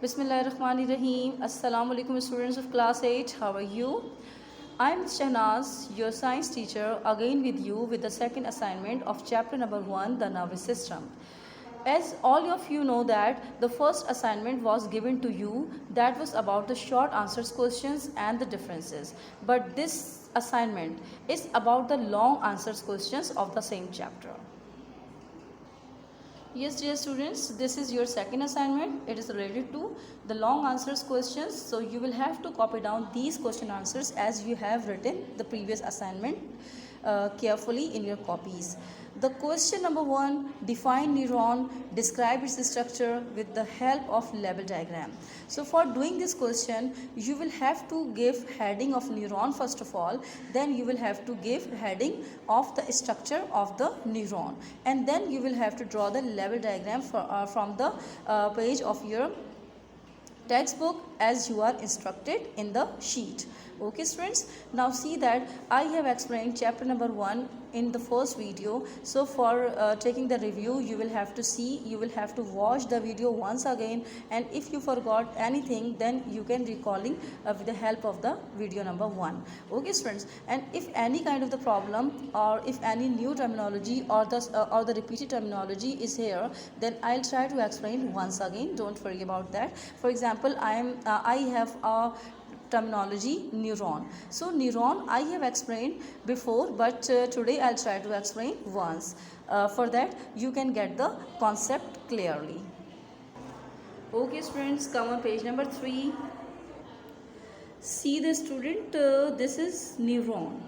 Bismillahirrahmanirrahim. Assalamu alaikum students of class 8. How are you? I am Shahnaz, your science teacher, again with you with the second assignment of chapter number 1, the nervous system. As all of you know that the first assignment was given to you, that was about the short answers questions and the differences. But this assignment is about the long answers questions of the same chapter. Yes, dear students, this is your second assignment. It is related to the long answers questions. So you will have to copy down these question answers as you have written the previous assignment carefully in your copies. The question number 1, define neuron, describe its structure with the help of level diagram. So for doing this question, you will have to give heading of neuron first of all, then you will have to give heading of the structure of the neuron, and then you will have to draw the level diagram from the page of your textbook as you are instructed in the sheet. Okay students, now see that I have explained chapter number 1 in the first video. So for taking the review, you will have to watch the video once again, and if you forgot anything, then you can recalling with the help of the video number 1. Okay students, and if any kind of the problem or if any new terminology or the repeated terminology is here, then I'll try to explain once again. Don't worry about that. For example, I have a terminology neuron. So neuron I have explained before, but today I'll try to explain once. For that you can get the concept clearly. Okay students, come on page number 3. See the student, this is neuron.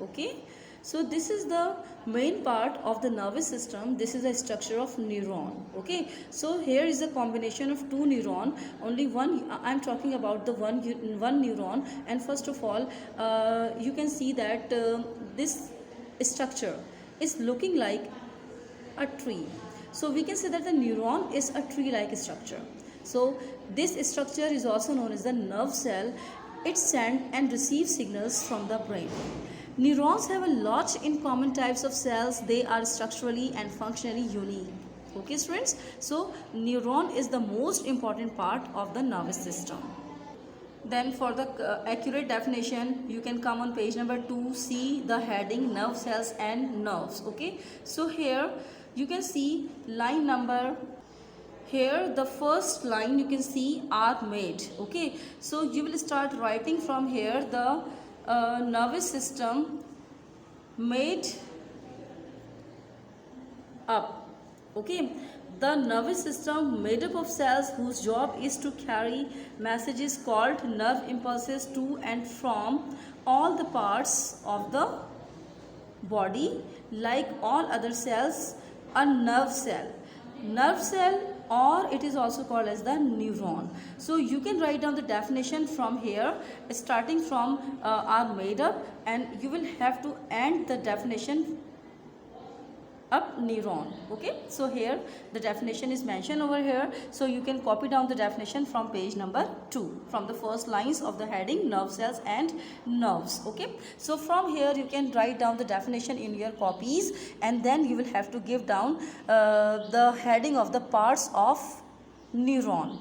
Okay, so this is the main part of the nervous system. This is the structure of neuron. Okay, so here is a combination of two neuron, only one. I'm talking about the one neuron, and first of all you can see that this structure is looking like a tree. So we can say that the neuron is a tree like structure. So this structure is also known as the nerve cell. It sends and receives signals from the brain. Neurons have a lot in common types of cells. They are structurally and functionally unique. Okay students, so neuron is the most important part of the nervous system. Then for the accurate definition, you can come on page number 2, see the heading nerve cells and nerves. Okay, so here you can see line number. Here the first line you can see are made. Okay, so you will start writing from here the nervous system made up. Okay, the nervous system made up of cells whose job is to carry messages called nerve impulses to and from all the parts of the body. Like all other cells, a nerve cell, or it is also called as the neuron. So you can write down the definition from here, starting from are made up, and you will have to end the definition up neuron. Okay, so here the definition is mentioned over here, so you can copy down the definition from page number 2, from the first lines of the heading nerve cells and nerves. Okay, so from here you can write down the definition in your copies, and then you will have to give down the heading of the parts of neuron.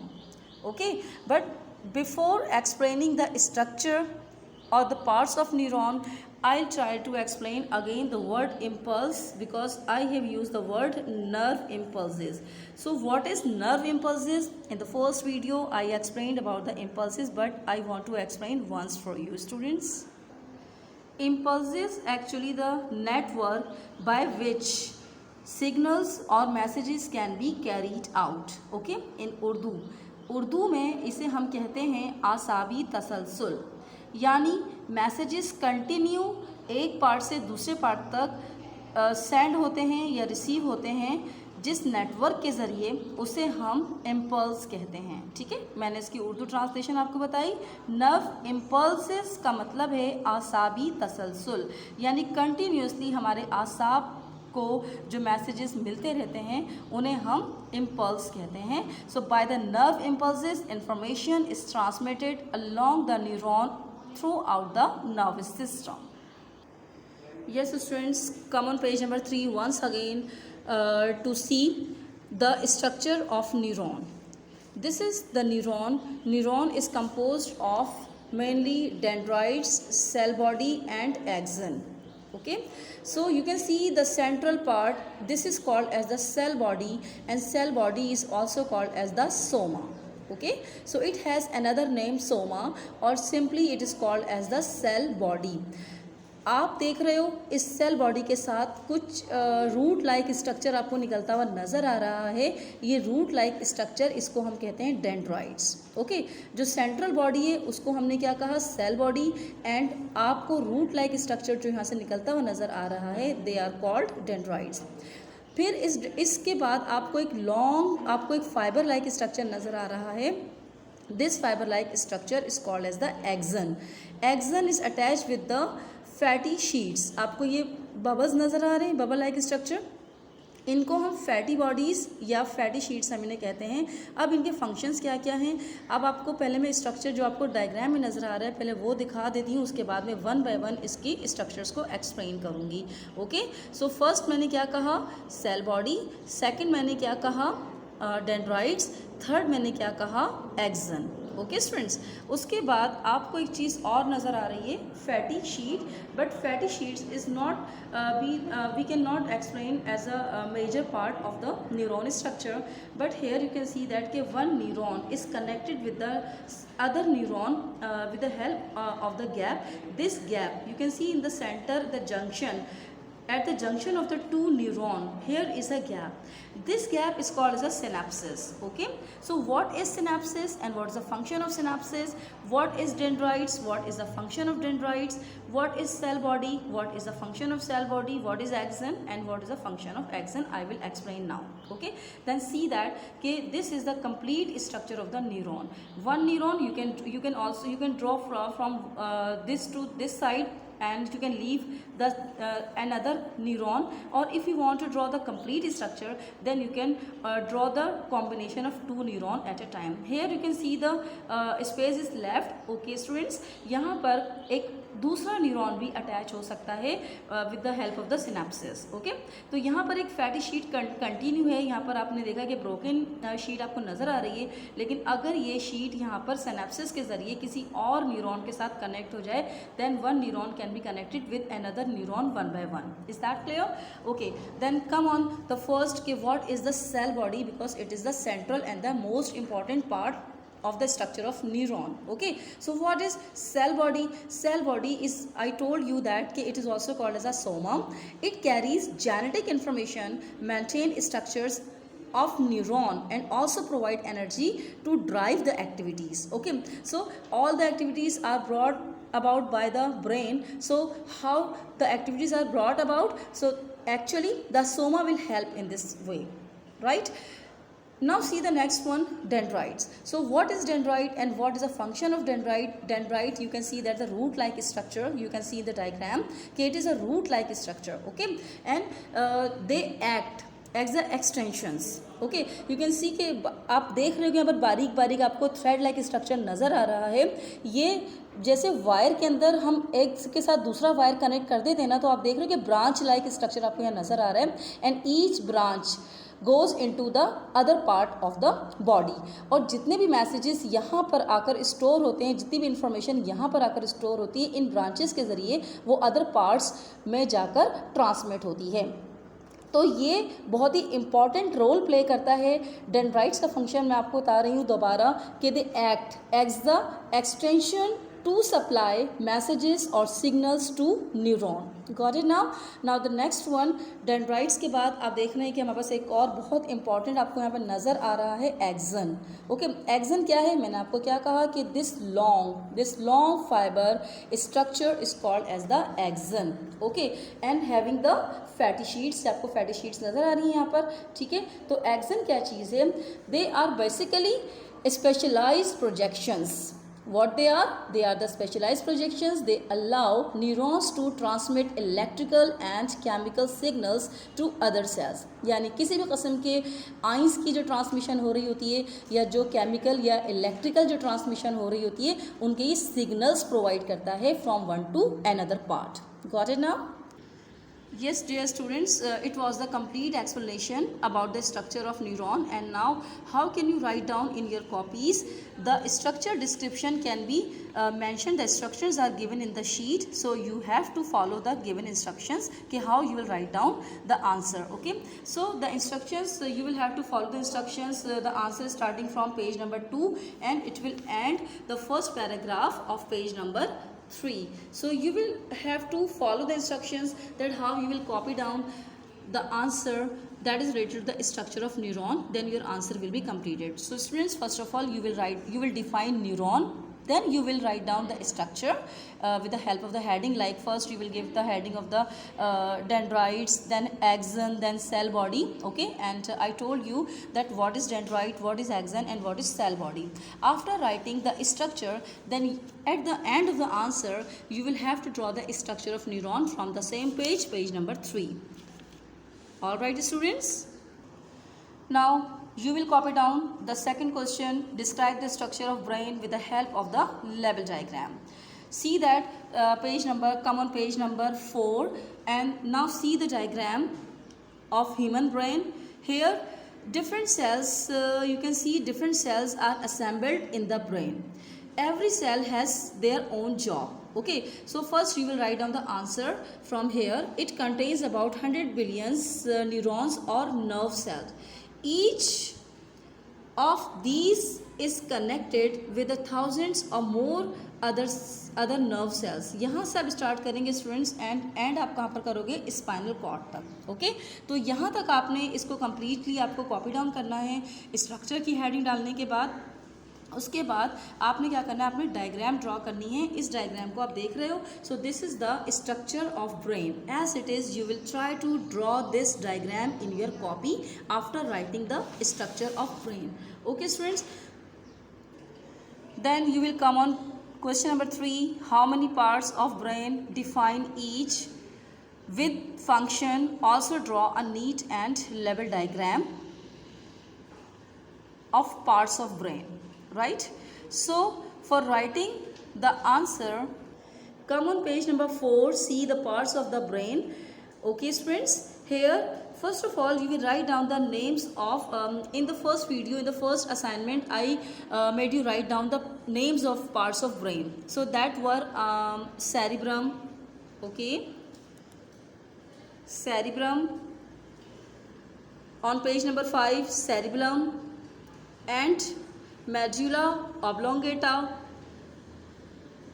Okay, but before explaining the structure or the parts of neuron, I'll try to explain again the word impulse, because I have used the word nerve impulses. So what is nerve impulses? In the first video I explained about the impulses, but I want to explain once for you students. Impulses actually the network by which signals or messages can be carried out. Okay, in Urdu में इसे हम कहते हैं आसाबी तसलसल, यानी messages continue एक part से दूसरे part तक सेंड होते हैं या रिसीव होते हैं, जिस नेटवर्क के ज़रिए उसे हम इम्पल्स कहते हैं. ठीक है, मैंने इसकी उर्दू ट्रांसलेशन आपको बताई. नर्व इम्पल्सेस का मतलब है आसाबी तसलसल, यानी कंटिन्यूसली हमारे आसाब को जो मैसेजेस मिलते रहते हैं उन्हें हम इम्पल्स कहते हैं. So by the nerve impulses information is transmitted along the neuron throughout the nervous system. Yes students, come on page number 3 once again to see the structure of neuron. This is the neuron. Neuron is composed of mainly dendrites, cell body and axon. Okay, so you can see the central part, this is called as the cell body, and cell body is also called as the soma. Okay, so it has another name soma, or simply it is called as the cell body. आप देख रहे हो इस cell body के साथ कुछ root like structure आपको निकलता हुआ नज़र आ रहा है. ये रूट लाइक स्ट्रक्चर, इसको हम कहते हैं डेंड्राइट्स. ओके, जो सेंट्रल बॉडी है उसको हमने क्या कहा, सेल बॉडी, एंड आपको रूट लाइक स्ट्रक्चर जो यहाँ से निकलता हुआ नज़र आ रहा है, दे आर कॉल्ड डेंड्राइट्स. फिर इसके बाद आपको एक फाइबर लाइक स्ट्रक्चर नज़र आ रहा है. This fibre like structure is called as the axon. Axon is attach with the fatty sheets. आपको ये बबल्स नज़र आ रहे हैं, बबल लाइक स्ट्रक्चर, इनको हम फैटी बॉडीज़ या फैटी शीट्स हम इन्हें कहते हैं. अब इनके फंक्शंस क्या क्या हैं, अब आपको पहले मैं स्ट्रक्चर जो आपको डायग्राम में नज़र आ रहा है पहले वो दिखा देती हूँ, उसके बाद में वन बाय वन इसकी स्ट्रक्चर्स को एक्सप्लेन करूँगी. ओके, सो फर्स्ट मैंने क्या कहा, सेल बॉडी. सेकेंड मैंने क्या कहा, डेंड्राइट्स. थर्ड मैंने क्या कहा, एक्सन. ओके स्टूडेंट्स, उसके बाद आपको एक चीज़ और नज़र आ रही है, fatty sheet. But fatty sheets is not we can not explain as a major part of the neuron structure. But here you can see that के one neuron is connected with the other neuron with the help of the gap. This gap you can see in the center, the junction, at the junction of the two neuron, here is a gap. This gap is called as a synapses. Okay, so what is synapses and what is the function of synapses? What is dendrites? What is the function of dendrites? What is cell body? What is the function of cell body? What is axon and what is the function of axon? I will explain now. Okay, then see that okay, this is the complete structure of the neuron. One neuron you can draw from this to this side, and you can leave the another neuron, or if you want to draw the complete structure then you can draw the combination of two neuron at a time. Here you can see the space is left. Okay students, यहाँ पर एक दूसरा neuron भी attach हो सकता है with the help of the synapses. Okay, तो यहाँ पर एक फैटी शीट कंटिन्यू है. यहाँ पर आपने देखा कि ब्रोकन शीट आपको नज़र आ रही है, लेकिन अगर ये शीट यहाँ पर सिनेप्सिस के ज़रिए किसी और न्यूरॉन के साथ कनेक्ट हो जाए, then one neuron can be connected with another neuron one by one. Is that clear? Okay, then come on the first के what is the cell body, because it is the central and the most important part of the structure of neuron. Okay, so what is cell body? Cell body is, I told you that it is also called as a soma. It carries genetic information, maintain structures of neuron, and also provide energy to drive the activities. Okay, so all the activities are brought about by the brain. So how the activities are brought about? So actually the soma will help in this way, right? Now see the next one, dendrites. So what is dendrite and what is the function of dendrite? Dendrite, you can see that the root like structure, you can see the diagram, okay, it is a root like structure. Okay, and they act as the extensions. Okay, you can see कि आप देख रहे हो यहाँ पर बारीक बारीक आपको थ्रेड लाइक स्ट्रक्चर नज़र आ रहा है. ये जैसे वायर के अंदर हम एक के साथ दूसरा वायर कनेक्ट कर देते हैं ना, तो आप देख रहे हो कि ब्रांच लाइक स्ट्रक्चर आपको यहाँ नज़र आ रहा है, and each branch goes into the other part of the body. और जितने भी मैसेजेस यहाँ पर आकर स्टोर होते हैं, जितनी भी इंफॉर्मेशन यहाँ पर आकर स्टोर होती है, इन ब्रांचेस के ज़रिए वो अदर पार्ट्स में जाकर ट्रांसमिट होती है. तो ये बहुत ही इम्पॉर्टेंट रोल प्ले करता है. डेंड्राइट्स का फंक्शन मैं आपको बता रही हूँ दोबारा कि they act as the extension to supply messages or signals to neuron. Got it now? Now the next one, dendrites के बाद आप देख रहे हैं कि हमारे पास एक और बहुत इंपॉर्टेंट आपको यहाँ पर नज़र आ रहा है, एक्सन. ओके, एक्सन क्या है? मैंने आपको क्या कहा कि this long fibre structure is called as the axon. Okay, and having the fatty sheets. आपको फैटी शीट्स नज़र आ रही हैं यहाँ पर. ठीक है, तो एक्सन क्या चीज़ है? They are basically specialised projections. What they are? They are the specialized projections. They allow neurons to transmit electrical and chemical signals to other cells. यानी किसी भी किस्म के आइंस की जो ट्रांसमिशन हो रही होती है, या जो केमिकल या इलेक्ट्रिकल जो ट्रांसमिशन हो रही होती है, उनके ये सिग्नल्स प्रोवाइड करता है from one two another part. Got it now? Yes, dear students, it was the complete explanation about the structure of neuron, and now how can you write down in your copies? The structure description can be mentioned. The instructions are given in the sheet, so you have to follow the given instructions okay, how you will write down the answer. Okay, so the instructions you will have to follow the instructions. The answer is starting from page number 2 and it will end the first paragraph of page number 3. So you will have to follow the instructions that how you will copy down the answer that is related to the structure of neuron, then your answer will be completed. So students, first of all you will define neuron, then you will write down the structure with the help of the heading. Like first you will give the heading of the dendrites, then axon, then cell body. Okay, and I told you that what is dendrite, what is axon, and what is cell body. After writing the structure, then at the end of the answer you will have to draw the structure of neuron from the same page, page number 3. All right students, now you will copy down the second question. Describe the structure of brain with the help of the level diagram. See that come on page number 4, and now see the diagram of human brain. Here different cells, you can see different cells are assembled in the brain. Every cell has their own job. Okay, so first you will write down the answer from here. It contains about 100 billion neurons or nerve cells. Each of these is connected with the thousands or more other nerve cells. यहाँ से आप start करेंगे students and आप कहाँ पर करोगे, spinal cord तक. Okay, तो यहाँ तक आपने इसको कम्प्लीटली आपको कॉपी डाउन करना है स्ट्रक्चर की हेडिंग डालने के बाद. उसके बाद आपने क्या करना है, आपने डायग्राम ड्रॉ करनी है. इस डायग्राम को आप देख रहे हो. So this is the structure of brain as it is. You will try to draw this diagram in your copy after writing the structure of brain. Okay students, then you will come on question number 3. How many parts of brain? Define each with function. Also draw a neat and level diagram of parts of brain. Right? So for writing the answer, come on page number 4. See the parts of the brain. Okay students, here first of all you will write down the names of in the first video, in the first assignment I made you write down the names of parts of brain. So that were cerebrum. Okay, cerebrum. On page number 5, cerebellum and medulla oblongata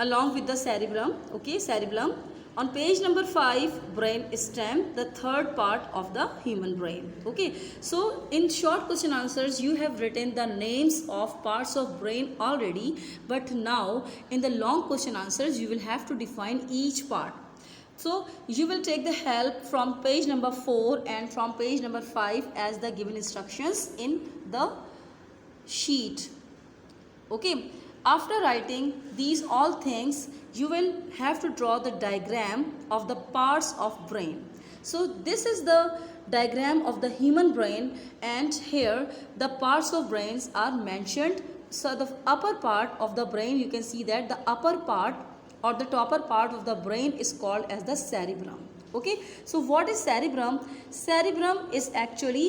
along with the cerebrum. Okay, cerebellum. On page number 5, brain stem, the third part of the human brain. Okay, so in short question answers you have written the names of parts of brain already, but now in the long question answers you will have to define each part. So you will take the help from page number 4 and from page number 5 as the given instructions in the sheet. Okay, after writing these all things you will have to draw the diagram of the parts of brain. So this is the diagram of the human brain, and here the parts of brains are mentioned. So the upper part of the brain, you can see that the upper part or the topper part of the brain is called as the cerebrum. Okay, so what is cerebrum? Cerebrum is actually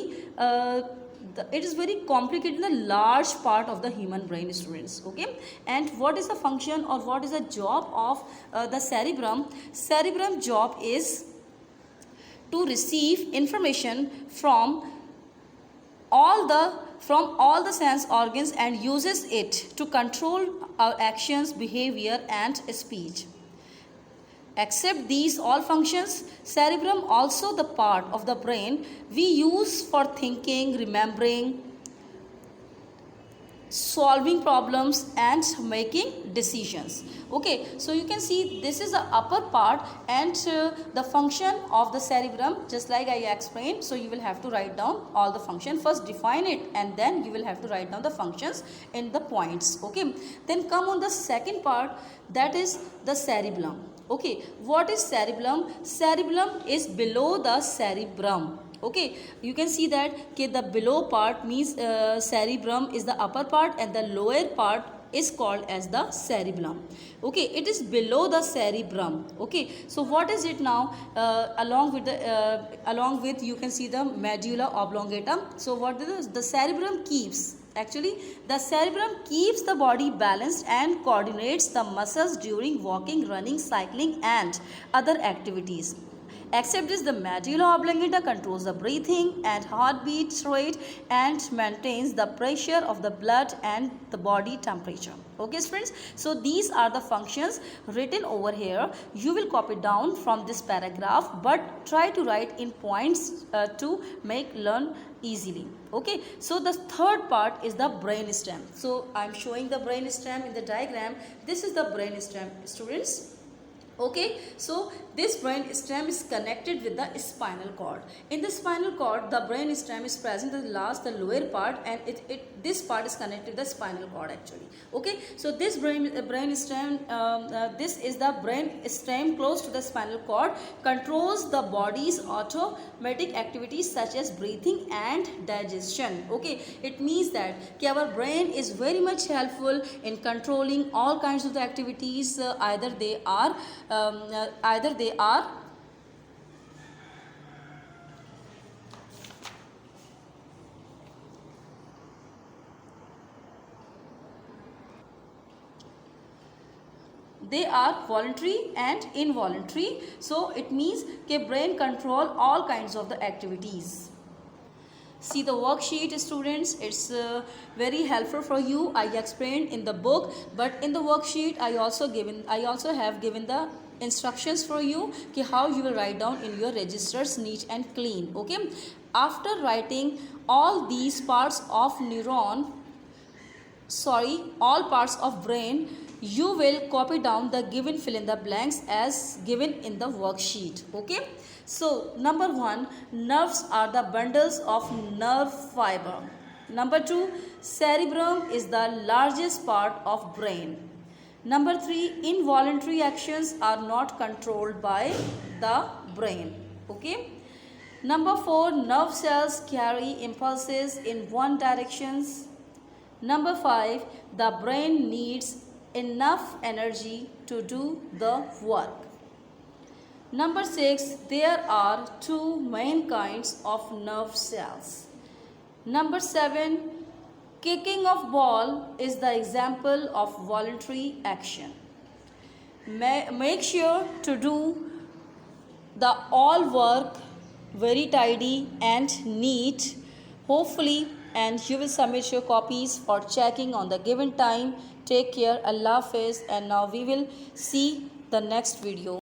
it is very complicated, the large part of the human brain students. Okay, and what is the function or what is the job of the cerebrum? Cerebrum job is to receive information from all the sense organs and uses it to control our actions, behavior and speech. Except these all functions, cerebrum also the part of the brain we use for thinking, remembering, solving problems and making decisions. Okay, so you can see this is the upper part and the function of the cerebrum, just like I explained. So you will have to write down all the function. First define it and then you will have to write down the functions in the points. Okay, then come on the second part, that is the cerebellum. Okay, what is cerebellum? Cerebellum is below the cerebrum. Okay, you can see that the below part means cerebrum is the upper part and the lower part is called as the cerebellum. Okay, it is below the cerebrum. Okay, so what is it now? Along with you can see the medulla oblongata. So what is the cerebrum keeps? Actually, the cerebrum keeps the body balanced and coordinates the muscles during walking, running, cycling, and other activities. Except this, the medulla oblongata controls the breathing and heartbeat rate and maintains the pressure of the blood and the body temperature. Okay, friends. So these are the functions written over here. You will copy down from this paragraph, but try to write in points to make learn easily. Okay, so the third part is the brain stem. So I am showing the brain stem in the diagram. This is the brain stem, students. Okay, so this brain stem is connected with the spinal cord. In the spinal cord, the brain stem is present at the last, the lower part, and this part is connected to the spinal cord actually. Okay, so this brain stem, this is the brain stem close to the spinal cord, controls the body's automatic activities such as breathing and digestion. Okay, it means that our brain is very much helpful in controlling all kinds of the activities. Either they are voluntary and involuntary. So it means that brain control all kinds of the activities. See the worksheet, students. It's very helpful for you. I explained in the book, but in the worksheet I also have given the instructions for you how you will write down in your registers neat and clean. Okay, after writing all these parts of all parts of brain, you will copy down the given fill in the blanks as given in the worksheet. Okay, so number 1, nerves are the bundles of nerve fiber. Number 2, cerebrum is the largest part of brain. Number 3, involuntary actions are not controlled by the brain. Okay, number 4, nerve cells carry impulses in one direction. Number 5, the brain needs enough energy to do the work. Number 6, there are 2 main kinds of nerve cells. Number 7, kicking of ball is the example of voluntary action. Make sure to do the all work very tidy and neat, hopefully, and you will submit your copies for checking on the given time. Take care. Allah Hafiz. And now we will see the next video.